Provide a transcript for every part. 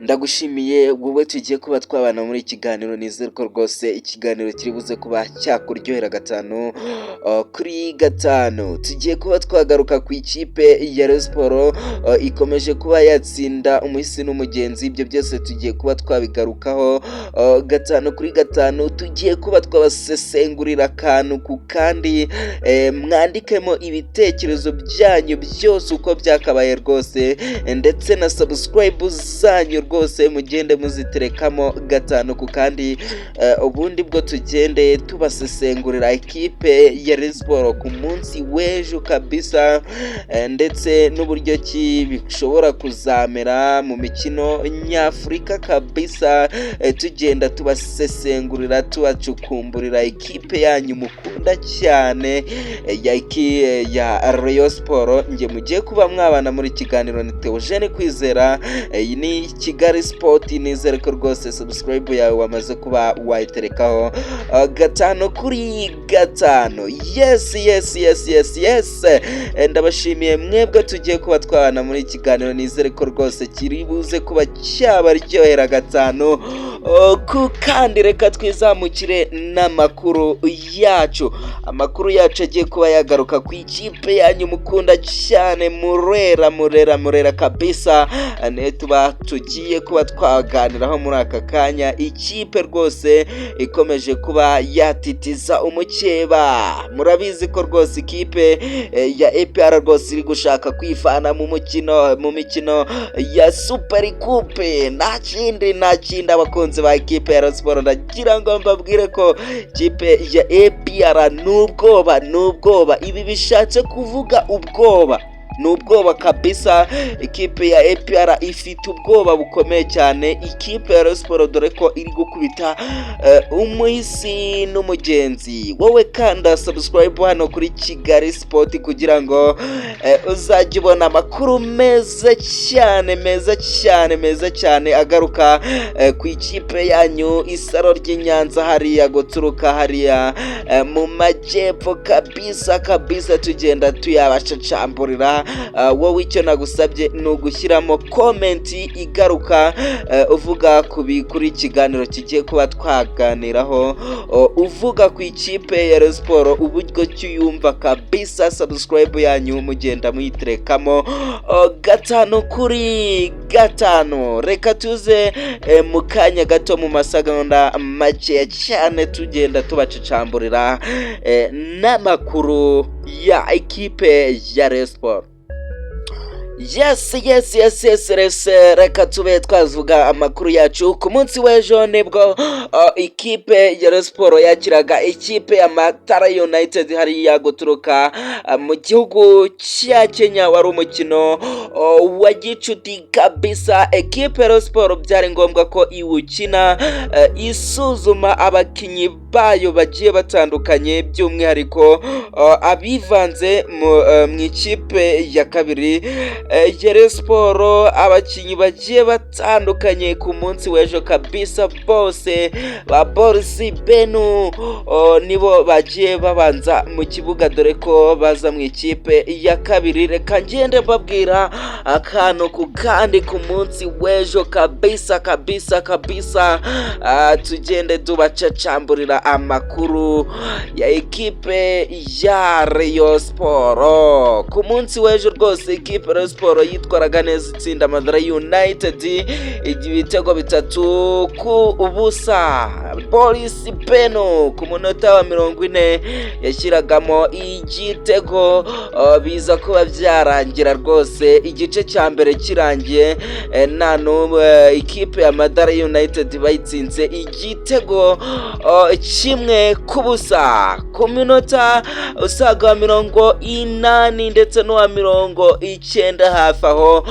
Ndagushimiye wowe tugiye kuba twabana muri ikiganiro, nizere ko rwose ikiganiro kiri buze kuba cyakuryohera gatanu kuri gatanu. Tugiye kuba twagaruka ku ikipe ya Rayon Sports ikomeje kuba yatsinda umuhisi n'umugenzi, ibyo byose tugiye kuba twabigarukaho gatanu kuri gatanu. Tugiye kuba twabasesengurira akantu ku kandi, mwandikemo ibitekerezo byanyu byose uko byakabaye rwose, ndetse na subscribe zanyu rwose mugende muziterekamo gatanu ku kandi, ubundi bwo tugende tubasesengurira ikipe ya Rayon Sports ku munsi w'ejo kabisa, ndetse n'uburyo ki bishobora kuzamera mu mikino nyafurika kabisa, tugenda tubasesengurira tubacukumburira ikipe yanyu mukunda cyane ya Rayon Sports. Nge mugiye kuba mwabana muri kiganiro ni Theogene Kwizera, iyi ni Kigali Sport. Nizere ko rwose subscribe yawe wamaze kuba wayiterekaho gatanu kuri gatanu. Yes, ndabashimiye mwebwe tugiye kuba twabana muri ikiganiro, nizere ko rwose kiri buze kuba cyabaryohera gatanu ku kandi. Reka twizamukire n'amakuru yacu. Amakuru yacu agiye kuba yagaruka ku ikipe yanyu mukunda cyane, Murera kabisa, tuba tugiye kuba twaganiraho muri aka kanya. Ikipe rwose ikomeje kuba yatitiza umukeba, murabizi ko rwose ikipe ya APR rwose iri gushaka kwifana mu mikino ya Super Coupe. Nta kindi abakunzi ba ikipe ya Rayon Sports ndagira ngo mbabwire ko ikipe ya APR n'ubwoba. Ibi bishatse kuvuga ubwoba, n'ubwoba kabisa. Ikipe ya APR ifite ubwoba bukomeye cyane ikipe ya Rayon Sports, dore ko iri gukubita umuhisi n'umugenzi. Wowe kanda subscribe hano kuri Kigali Sport kugira ngo uzajye ubona amakuru meza cyane agaruka ku ikipe yanyu Isaro ry'Inyanza hariya guturuka hariya mu majyepfo kabisa, tugenda tuyabashacamburira. Wowe icyo nagusabye ni ugushyiramo komenti igaruka uvuga kuri ikiganiro kigiye kuba twaganiraho, uvuga ku ikipe ya Rayon Sports uburyo cyuyumva kabisa. Subscribe yanyu mugenda muyiterekamo gatanu kuri gatanu. Reka tuze mu kanya gato, mu masegonda make cyane, tugenda tubacicamburira n'amakuru ya ikipe ya Rayon Sports. Yes, reka tube twavuga amakuru yacu. Ku munsi w'ejo nibwo ikipe ya Rayon Sports yakiraga ikipe ya Matara United hariya guturuka mu gihugu cya Kenya. Wari umukino wa gicuti kabisa. Ikipe ya Rayon Sports byari ngombwa ko iwukina isuzuma abakinnyi bayo bagiye batandukanye, by'umwihariko abivanze mu ikipe ya kabiri ya Rayon Sports. Abakinnyi bagiye batandukanye ku munsi w'ejo kabisa, bose ba Boris Benu nibo bagiye babanza mu kibuga, dore ko baza mu ikipe ya kabiri. Reka ngende babwira akantu ku kandi ku munsi w'ejo kabisa, tugende tubacacamburira amakuru ya ikipe ya Rayon Sports. Ku munsi w'ejo rwose ikipe Rayon Sports yitwaraga neza, itsinda Madara United ibitego 3-0. Boris Beno ku munota wa 40 yashyiragamo igitego, biza kuba byarangira rwose igice cya mbere kirangiye ikipe ya Madara United bayitsinze igitego 1-0. ku minota usaga 80 ndetse n'uwa 90 hafi aho,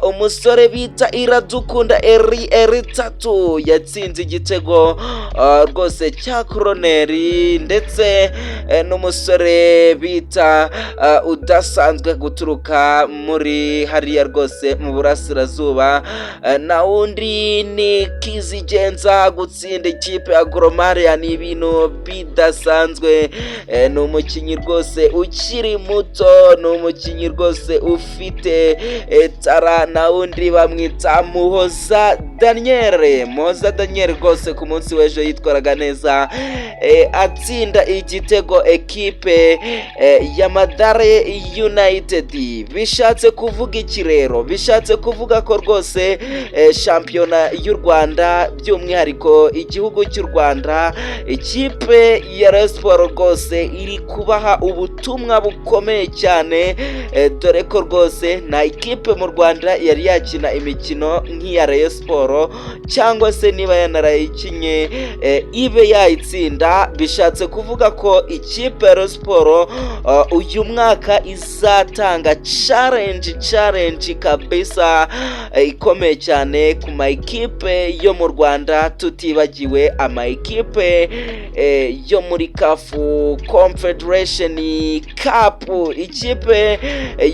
umusore bita Iradukunda Eri 3 yatsinze igitego igitego rwose cya koroneri, ndetse n'umusore bita udasanzwe guturuka muri hariya rwose mu burasirazuba, na wundi ni Kizigenza gutsinda ikipe ya Gor Mahia ni ibintu bidasanzwe. Ni umukinnyi rwose ukiri muto, ni umukinnyi rwose ufite tara, na wundi bamwita Muhoza Daniel rwose ku munsi w'ejo yitwaraga neza atsinda igitego ekipe ya Madare United. Bishatse kuvuga iki rero? Bishatse kuvuga ko rwose shampiyona y'u Rwanda, by'umwihariko igihugu cy'u Rwanda, ikipe ya Rayon Sports rwose iri kubaha ubutumwa bukomeye cyane, dore ko rwose nta ikipe mu Rwanda yari yakina imikino nk'iya Rayon Sports, cyangwa se niba yanarayikinye ibe yayitsinda. Bishatse kuvuga ko ikipe ya Rayon Sports uyu mwaka izatanga challenge kabisa ikomeye cyane ku ma ekipe yo mu Rwanda, tutibagiwe ama ekipe yo muri CAF Confederation Cup. Ikipe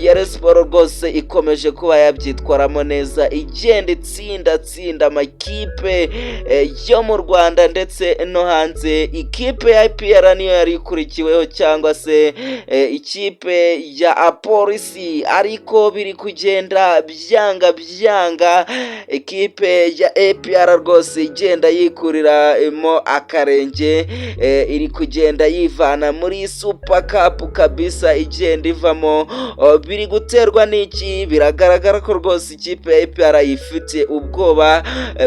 ya Rayon Sports rwose ikomeje kuba yabyitwaramo neza, igenda itsinda amakipe yo mu Rwanda ndetse no hanze. Ikipe ya APR niyo yari ikurikiweho, cyangwa se ikipe ya Polisi, ariko biri kugenda byanga ikipe ya APR rwose igenda yikuriramo akarenge, iri kugenda yivana muri Super Cup kabisa, igenda ivamo. Biri guterwa n'iki? Biragaragara ko rwose ikipe ya APR ifite ubwoba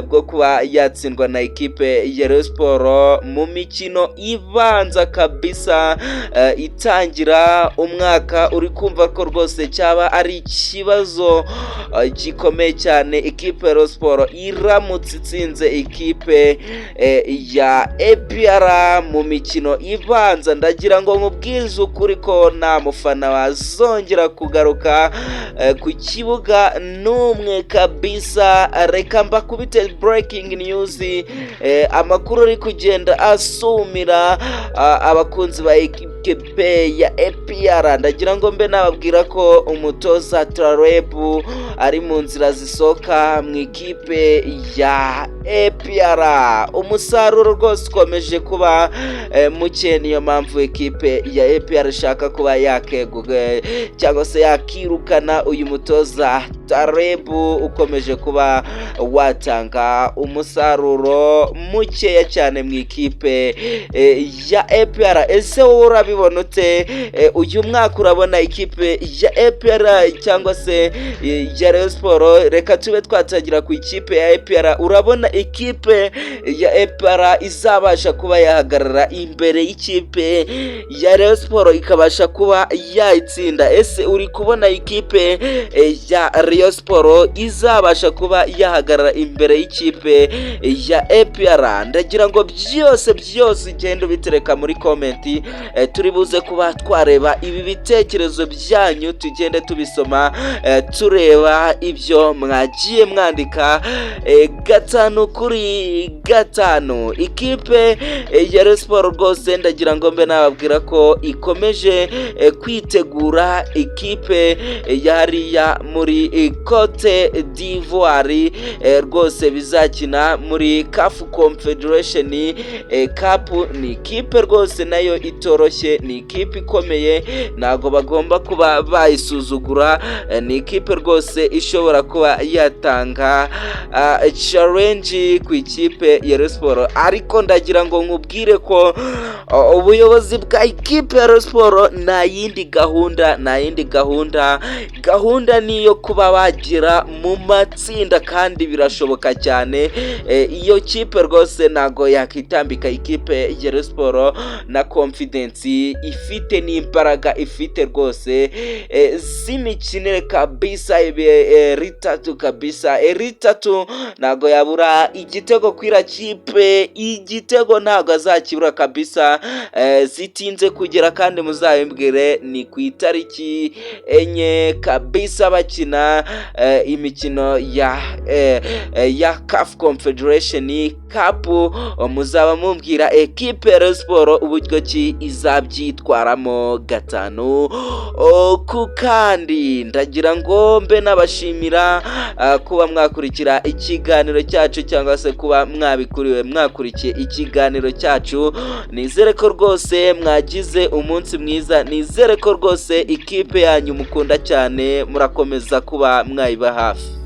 bwo kuba yatsindwa na ikipe ya Rayon Sports mu mikino ibanza kabisa itangira umwaka. Uri kumva ko rwose cyaba ari ikibazo gikomeye cyane ikipe ya Rayon Sports iramutse itsinze ikipe ya APR mu mikino ibanza. Ndagira ngo mubwize ukuri ko nta mufana wazongera kugaruka ku kibuga n'umwe kabisa. Reka mbakubite breaking news, amakuru ari kugenda asumira abakunzi ba ekipe ya APR. Ndagira ngo mbe nababwira ko umutoza Trarebu ari mu nzira zisoka mu ikipe ya APR. Umusaruro rwose ukomeje kuba muke, niyo mpamvu ekipe ya APR ishaka kuba yakeguga cyangwa se yakirukana uyu mutoza Trarebu ukomeje kuba watanga umusaruro mukeya cyane mu ikipe ya APR. Ese wowe urabibona ute? Uyu mwaka urabona ikipe ya APR cyangwa se ya Rayon Sports? Reka tube twatangira ku ikipe ya APR. Urabona ikipe ya APR izabasha kuba yahagarara imbere y'ikipe ya Rayon Sports ikabasha kuba yayitsinda? Ese uri kubona ikipe ya Rayon Sports izabasha kuba yahagarara imbere y'ikipe ya APR? Ndagira ngo byose ugende ubitereka muri komenti, turi buze kuba twareba ibi bitekerezo byanyu, tugende tubisoma tureba ibyo mwagiye mwandika gatanu kuri gatanu. Ikipe ya Rayon Sports rwose ndagira ngo mbe nababwira ko ikomeje kwitegura ikipe ya hariya muri Cote d'Ivoire rwose bizakina muri CAF Confederation Cup. Ni ikipe rwose nayo itoroshye, ni ikipe ikomeye, ntago bagomba kuba bayisuzugura. Ni ikipe rwose ishobora kuba yatanga challenge ku ikipe ya Rayon Sports, ariko ndagira ngo nkubwire ko ubuyobozi bwa ikipe ya Rayon Sports nta yindi gahunda niyo kuba bagira mu matsinda, kandi birashoboka cyane. Iyo kipe rwose ntago yakitambika ikipe ya Rayon Sports na confidence ifite n'imbaraga ifite rwose z'imikinire kabisa. Ritatu kabisa, ritatu ntago yabura igitego kwira kipe, igitego ntago azakibura kabisa. Zitinze kugera kandi muzabimbwire ni ku itariki 4 kabisa bakina imikino ya ya CAF Confederation Cup, muzaba mumbwira ekipe ya Rayon Sports uburyo ki izabyitwaramo gatanu ku kandi. Ndagira ngo mbe nabashimira kuba mwakurikira ikiganiro cyacu cyangwa se kuba mwakurikiye ikiganiro cyacu. Nizere ko rwose mwagize umunsi mwiza, nizere ko rwose ikipe yanyu mukunda cyane, murakomeza kuba mwayiba hafi.